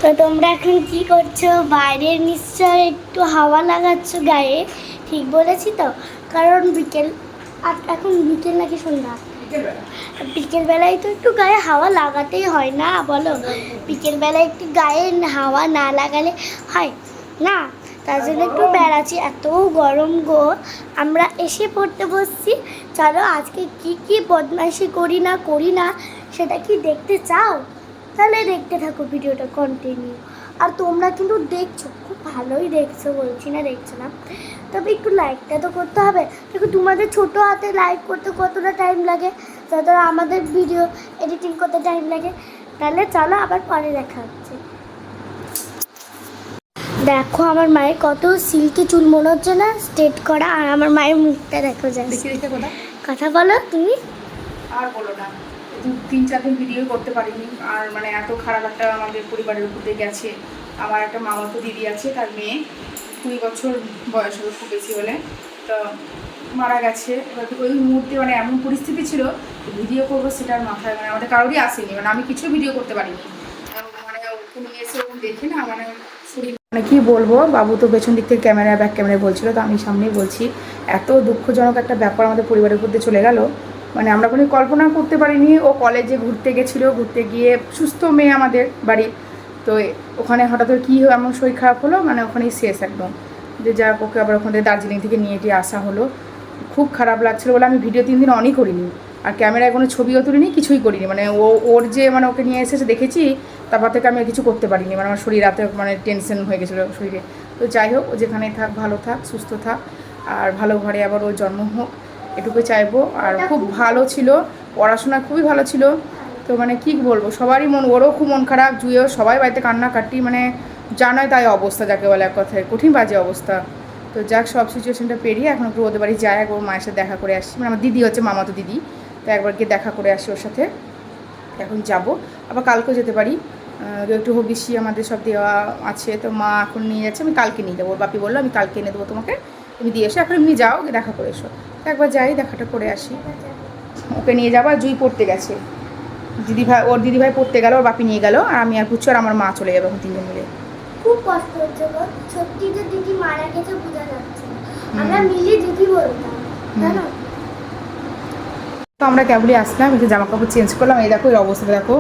তো তোমরা এখন কি করছো? বাইরে নিশ্চয় একটু হাওয়া লাগাচ্ছ গায়ে। ঠিক বলেছি তো? কারণ বিকেল, আর এখন বিকেল নাকি সন্ধ্যা? বিকেলবেলায় তো একটু গায়ে হাওয়া লাগাতেই হয় না বলো? বিকেলবেলায় একটু গায়ে হাওয়া না লাগালে হয় না, তার জন্য একটু বেড়াচ্ছি। এত গরম গো, আমরা এসে পড়তে বসছি। চলো আজকে কি কি বদমাইশি করি না সেটা কি দেখতে চাও? তাহলে দেখতে থাকো ভিডিওটা কন্টিনিউ। আর তোমরা কিন্তু দেখছো, খুব ভালোই দেখছো, বলছি না দেখছো না, তবে একটু লাইকটা তো করতে হবে। দেখো তোমাদের ছোটো হাতে লাইক করতে কতটা টাইম লাগে, যতটা আমাদের ভিডিও এডিটিং করতে টাইম লাগে। তাহলে চলো আবার পরে দেখা হচ্ছে। দেখো আমার মায়ের কত সিল্কি চুল, মনে হচ্ছে না স্ট্রেট করা। আর আমার মায়ের মুখটা দেখো, যায় কথা বলো তুমি। আর বলো না, 3-4 দিন ভিডিও করতে পারিনি। আর মানে এত খারাপ একটা আমাদের পরিবারের উপর দিয়ে গেছে। আমার একটা মামাতো দিদি আছে, তার মেয়ে 20 বছর বয়স হবে খুব বেশি হলে, তো মারা গেছে। এবার ওই মুহূর্তে মানে এমন পরিস্থিতি ছিল, ভিডিও করবো সেটার মাথায় মানে আমাদের কারোরই আসেনি। মানে আমি কিছু ভিডিও করতে পারিনি। মানে কোনো এসে ওরকম দেখি না, মানে শরীর মানে কী বলবো, বাবু তো পেছন দিক থেকে ক্যামেরা ব্যাক ক্যামেরায় বলছিল, তো আমি সামনেই বলছি। এত দুঃখজনক একটা ব্যাপার আমাদের পরিবারের উপর দিয়ে চলে গেল, মানে আমরা কোনো কল্পনা করতে পারিনি। ও কলেজে ঘুরতে গেছিলো, ঘুরতে গিয়ে সুস্থ মেয়ে আমাদের বাড়ি, তো ওখানে হঠাৎ করে কী এমন শরীর খারাপ হলো, মানে ওখানেই শেষ একদম। যে যা ওকে আবার ওখানে দার্জিলিং থেকে নিয়ে টিয়ে আসা হলো। খুব খারাপ লাগছিলো বলে আমি ভিডিও 3 দিন অনই করিনি, আর ক্যামেরায় কোনো ছবিও তুলিনি, কিছুই করিনি। মানে ওর যে মানে ওকে নিয়ে এসেছে দেখেছি, তারপর থেকে আমি কিছু করতে পারিনি। মানে আমার শরীর রাতে মানে টেনশন হয়ে গেছিলো শরীরে। তো যাই হোক, ও যেখানেই থাক, ভালো থাক, সুস্থ থাক, আর ভালো ঘরে আবার ওর জন্ম হোক, এটুকু চাইবো। আর খুব ভালো ছিল, পড়াশোনা খুবই ভালো ছিল। তো মানে কি বলবো, সবারই মন, ওরও খুব মন খারাপ, জুয়েও, সবাই বাড়িতে কান্নাকাটি, মানে জানায় তাই অবস্থা, যাকে বলে এক কথায় কঠিন বাজে অবস্থা। তো যাক, সব সিচুয়েশনটা পেরিয়ে এখন একটু ওদের বাড়ি যায়, ওর মায়ের সাথে দেখা করে আসছি। মানে আমার দিদি হচ্ছে মামাতো দিদি, তো একবার গিয়ে দেখা করে আসি ওর সাথে। এখন যাব, আবার কালকেও যেতে পারি। একটু বেশি আমাদের সব দেওয়া আছে, তো মা এখন নিয়ে যাচ্ছে, আমি কালকে নিয়ে যাবো। ওর বাপি বললো আমি কালকে এনে দেবো তোমাকে, তুমি দিয়ে এসো। এখন এমনি যাও, দেখা করে এসো। তো একবার যাই, দেখাটা করে আসি। ওকে নিয়ে যাবো। আর জুই পড়তে গেছে, দিদিভাই, ওর দিদিভাই পড়তে গেল, ওর বাপি নিয়ে গেল, আর আমি আর পুচ্ছু আর আমার মা চলে যাবো এখন 3 জন মিলে। খুব কষ্ট হচ্ছে গো, সত্যি তো দিদি মারা গেছে বোঝা যাচ্ছে। আমরা মিলে দিদি বলতাম, জানো। তো আমরা কেবলই আসলাম, একটু জামা কাপড় চেঞ্জ করলাম। এই দেখো, এই অবস্থা দেখো,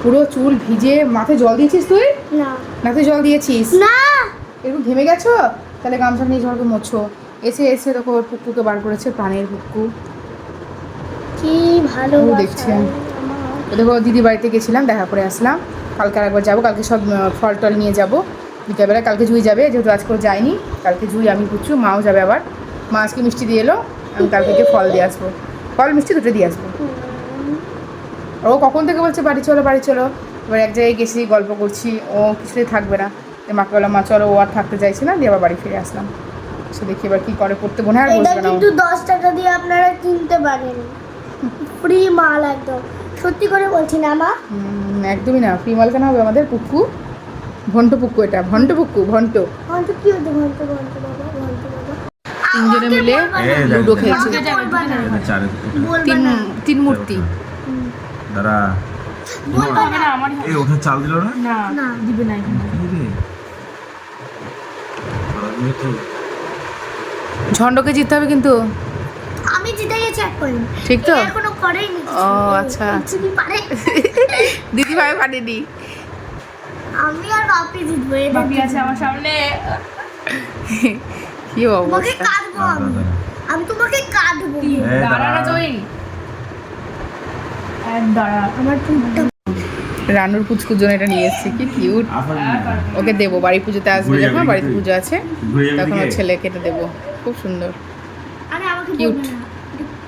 পুরো চুল ভিজে। মাথায় জল দিয়েছিস তুই? না। মাথায় জল দিয়েছিস না, এরকম ঘেমে গেছো? তাহলে গামছা নিয়ে ঝড়কে মোছো। এসে দেখো ওর পুকুকে বার করেছে, প্রাণের পুকু। কি ভালো দেখছেন, দেখো দিদি বাড়িতে গেছিলাম, দেখা করে আসলাম। কালকে আর একবার যাবো, কালকে সব ফল টল নিয়ে যাবো বিকেলবেলা। কালকে জুই যাবে, যেহেতু আজকে যায়নি। কালকে জুই, আমি পুচ্ছু, মাও যাবে। আবার মা আজকে মিষ্টি দিয়ে এলো, আমি কালকে গিয়ে ফল দিয়ে আসবো। ফল মিষ্টি দুটো দিয়ে আসবো। ও কখন থেকে বলছে বাড়ি চলো বাড়ি চলো। এবার এক জায়গায় গেছি, গল্প করছি, ও কিছুতেই থাকবে না। মাকে বললাম মা চলো, ও আর থাকতে চাইছে না, দিয়ে আবার বাড়ি ফিরে আসলাম। সে দেখি এবার কী করে, পড়তে মনে হয় আর বসবে না। কিন্তু 10 টাকা দিয়ে আপনারা কিনতে পারেন, ফ্রি মাল একদম, সত্যি করে বলছি না মা। একদমই না, ফ্রি মাল কেন হবে? আমাদের পুক্কু, ভন্ট পুক্কু, এটা ভন্ট পুক্কু, ভন্ট। ঘন্ট কি হতো? ঘন্ট ঘন্ট বাবা, ঘন্ট বাবা। 3 জনে মিলে লুডো খেয়েছি। তিন মূর্তি। দাঁড়া, এই ওখানে চাল দিল না? না দিবে না। ঝন্ডকে জিততে হবে কিন্তু। আমি জিতে গেছি এক পয়েন্ট, ঠিক তো? এখনো করেইনি। ও আচ্ছা, দিদি পারে, দিদি ভাই পারেনি। আমি আর বাপি জিতবো। বাপি আছে আমার সামনে। কি তোমাকে অবস্থা! কাটবো আমি তোমাকে কাটবো। দাঁড়া না জয়ী, দাঁড়া। আমার চুলটা রানুর পুচকুর জন্য এটা নিয়ে এসেছি, কি কিউট। ওকে দেবো, বাড়ি পুজোতে আসবে যখন, বাড়িতে পুজো আছে তখন ওর ছেলেকে এটা দেবো। খুব সুন্দর, আরে আমাকে কিউট। বলবে না,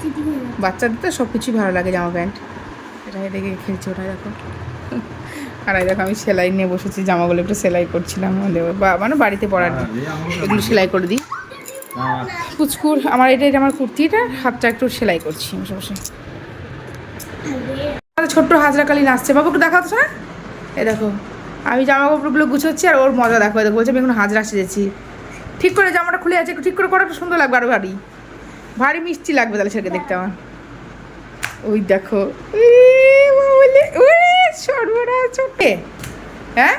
চিঠি দিয়ে দাও। বাচ্চাদের তো সব কিছুই ভালো লাগে, জামা প্যান্ট। এটাই দেখে খেলছে ওটা, দেখো। আর এই দেখো, আমি সেলাই নিয়ে বসেছি, জামাগুলো একটু সেলাই করছিলাম। মানে বাড়িতে পরার এগুলো সেলাই করে দিই। পুচকুর আমার এটা আমার কুর্তিটা, হাতটা একটু সেলাই করছি বসে বসে। ছোট্ট হাজরাকালি নাচছে, বাবু একটু দেখা হচ্ছে না? এ দেখো, আমি জামা কাপড়গুলো গুছোচ্ছি, আর ওর মজা দেখো। দেখো বলছে আমি এখন হাজরা সেজেছি। ঠিক করে জামাটা খুলে আছে, একটু ঠিক করে করা, একটু সুন্দর লাগবে, আরো ভারী ভারী মিষ্টি লাগবে তাহলে সেটাকে দেখতে আমার। ওই দেখো, সর্বরা ছোটে। হ্যাঁ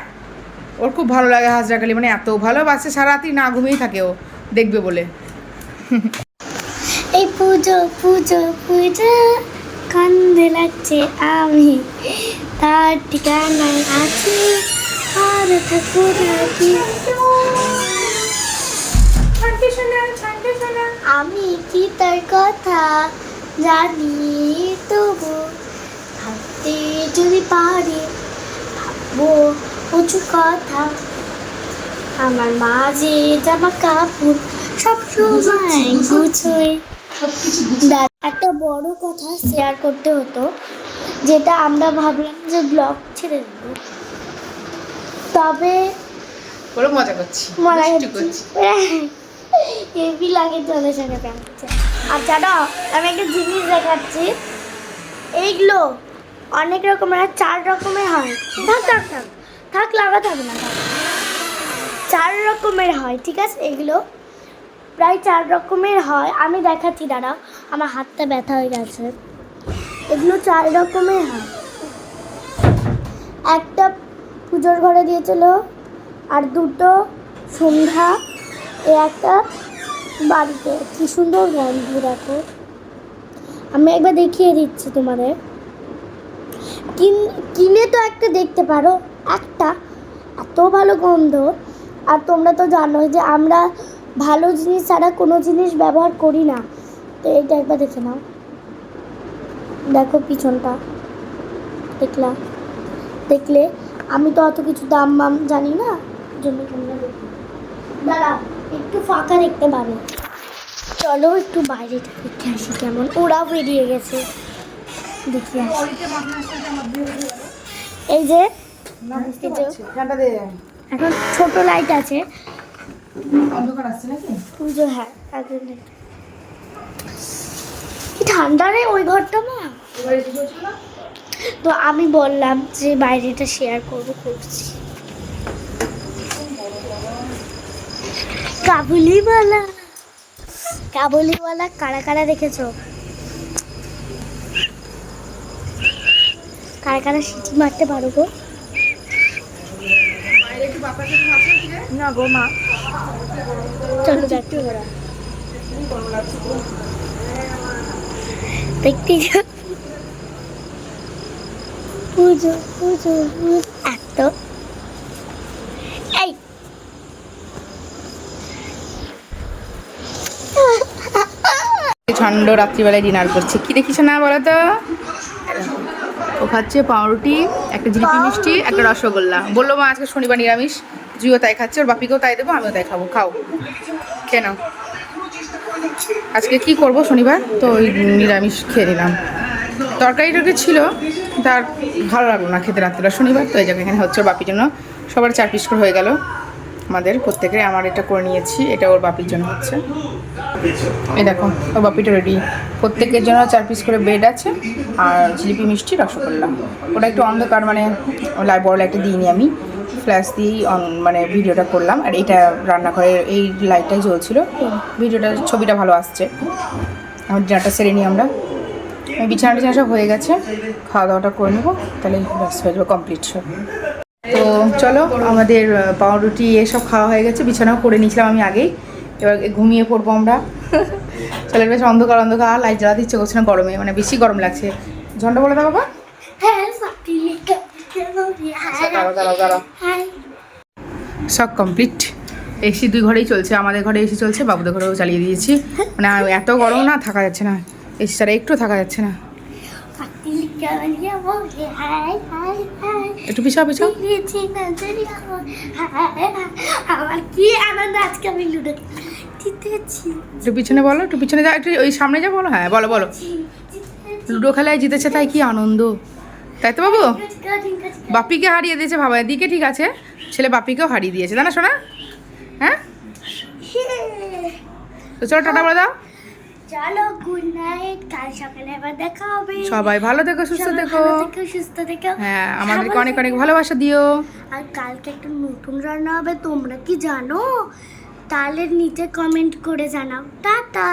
ওর খুব ভালো লাগে হাজরাখালি, মানে এত ভালোবাসে, সারা রাতি না ঘুমিয়েই থাকে ও দেখবে বলে। এই পুজো পুজো পুজো কান্দে লাগছে আমি, তার ঠিকানায় আছি আর থাকবো নাকি। আমি কি তার কথা জানি, তবু থাকতে যদি পারি ভাববো প্রচুর কথা। আমার মাঝে জামা কাপড় সব সময় গুছোয়। একটা বড় কথা শেয়ার করতে হতো, যেটা আমরা ভাবলাম যে ব্লগ ছেড়ে দেবো, তবে বলো মজা করছি, মজা দুষ্টু করছি। হেভি লাগে তোদের সঙ্গে প্যান করছে। আর জানো আমি একটা জিনিস দেখাচ্ছি, এইগুলো অনেক রকমের, 4 রকমের হয়। থাক থাক থাক থাক, লাগাতে হবে না, থাক। 4 রকমের হয়, ঠিক আছে? এগুলো প্রায় 4 রকমের হয়। আমি দেখাচ্ছি, দাঁড়া, আমার হাতটা ব্যথা হয়ে গেছে। এগুলো 4 রকমের হয়। একটা পুজোর ঘরে দিয়েছিল, আর 2টো সন্ধ্যা, একটা বাড়িতে। কি সুন্দর গন্ধ দেখো, আমি একবার দেখিয়ে দিচ্ছি তোমাদের। কিনে তো একটা দেখতে পারো, একটা এত ভালো গন্ধ। আর তোমরা তো জানো যে আমরা ভালো জিনিস ছাড়া কোনো জিনিস ব্যবহার করি না। তো এইটা একবার দেখে নাও, দেখো পিছনটা, দেখলে আমি তো অত কিছু দাম জানি না, জন্য তোমরা দেখো। দাঁড়া, একটু ফাঁকা দেখতে পাবে, চলো একটু বাইরেটা দেখে আসি কেমন। ওরাও বেরিয়ে গেছে, দেখি আসি। এই যে এখন ছোট লাইট আছে, অন্ধকার আসছে নাকি? পুজো, হ্যাঁ কি ঠান্ডা রে ওই ঘরটা মা। তো আমি বললাম যে বাইরেটা শেয়ার করছি। কাবুলিওয়ালা কারা কারা দেখেছো? কারা কারা সিটি মারতে পারো গো? না গো মা, চলো দেখতে ওরা দেখতে পুজো পুজো এত। এই ঠান্ডা রাত্রিবেলায় ডিনার করছে, কি দেখিস না বলো তো? ও খাচ্ছে পাউরুটি, একটা জিলিপি মিষ্টি, একটা রসগোল্লা। বললো মা আজকে শনিবার নিরামিষ, জুইও তাই খাচ্ছে, ওর বাপিকেও তাই দেবো, আমিও তাই খাবো। খাও, খেয়ে নাও। আজকে কি করব শনিবার, তো ওই নিরামিষ খেয়ে নিলাম। তরকারিটা ছিল, তার ভালো লাগলো না খেতে রাত্রিবেলা শনিবার, তো এই জায়গায় এখানে হচ্ছে ওর বাপির জন্য সবার 4 পিস করে হয়ে গেল আমাদের প্রত্যেকের। আমার এটা করে নিয়েছি, এটা ওর বাপির জন্য হচ্ছে। এই দেখো ওর বাপিটা রেডি, প্রত্যেকের জন্য 4 পিস করে ব্রেড আছে, আর জিলিপি মিষ্টি রসগোল্লা। ওটা একটু অন্ধকার, মানে বড় লাইটটা দিইনি আমি, ফ্ল্যাশ দিয়েই মানে ভিডিওটা করলাম। আর এইটা রান্নাঘরের এই লাইটটাই জ্বলছিল, ভিডিওটা ছবিটা ভালো আসছে। আমার ডিনারটা সেরে নিই আমরা, বিছানা সব হয়ে গেছে, খাওয়া দাওয়াটা করে নেবো, তাহলে ব্যাস হয়ে যাবে কমপ্লিট সব। তো চলো, আমাদের পাউরুটি এসব খাওয়া হয়ে গেছে, বিছানাও করে নিয়েছিলাম আমি আগেই, এবার ঘুমিয়ে পড়বো আমরা। চলো, বেশ অন্ধকার অন্ধকার, লাইট জ্বালাতে ইচ্ছে করছে না গরমে, মানে বেশি গরম লাগছে। ঝন্ডা বলে দাও বাবা। দাঁড়াও সব কমপ্লিট। এসি 2 ঘরেই চলছে, আমাদের ঘরে এসি চলছে, বাবুদের ঘরেও চালিয়ে দিয়েছি। মানে এত গরম না, থাকা যাচ্ছে না, এসি ছাড়া একটু থাকা যাচ্ছে না। একটু পিছাও পিছাও। আমার কি আনন্দ আজকে আমি লুডো জিতেছি। একটু পিছনে বলো, একটু পিছনে যাও, একটু ওই সামনে যা, বলো। হ্যাঁ বলো বলো। লুডো খেলায় জিতেছে, তাই কি আনন্দ, তাই তো বাবু? বাপিকে হারিয়ে দিয়েছে, ভাবা দিকে, ঠিক আছে, ছেলে বাপিকেও হারিয়ে দিয়েছে, জানা শোনা? হ্যাঁ, তো চলো টাটা বলে দাও। চলো, গুড নাইট, কাল সকালে আবার দেখা হবে। সবাই ভালো থেকো, সুস্থ থেকো। সুস্থ থেকো। হ্যাঁ, আমাদেরকে অনেক অনেক ভালোবাসা দিও। আর কালকে একটা নতুন রান্না হবে, তোমরা কি জানো? তাহলে নিচে কমেন্ট করে জানাও। টাটা।